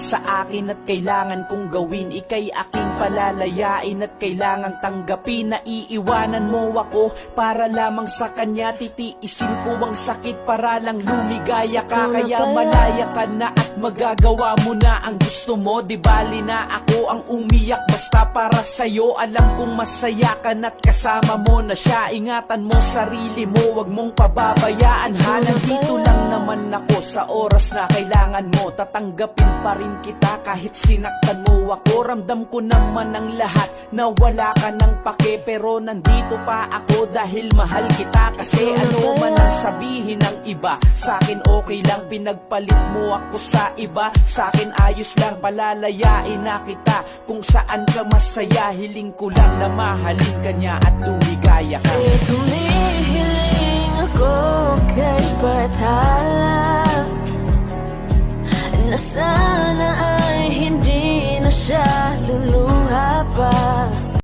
sa akin at kailangan kong gawin. Ika'y aking palalayain at kailangang tanggapin. Na iiwanan mo ako para lamang sa kanya. Titiisin ko ang sakit para lang lumigaya ka. Kaya malaya ka na at magagawa mo na ang gusto mo. Di bali na ako ang umiyak basta para sa'yo. Alam kong masaya ka na't kasama mo na siya. Ingatan mo sarili mo, wag mong pababayaan ha. Nandito lang naman ako sa oras na kailangan mo. Tatanggapin pa rin kita kahit sinaktan mo ako. Ramdam ko naman ang lahat na wala ka ng pake. Pero nandito pa ako dahil mahal kita. Kasi ano man ang sabihin ng iba, sa'kin okay lang. Pinagpalit mo ako sa iba. Sa'kin ayos lang, palalayain na kita. Kung saan ka masaya, hiling ko lang na mahalin ka niya at lumigaya ka. Tumihiling ako kay Bathala na sana ay hindi na siya luluha pa.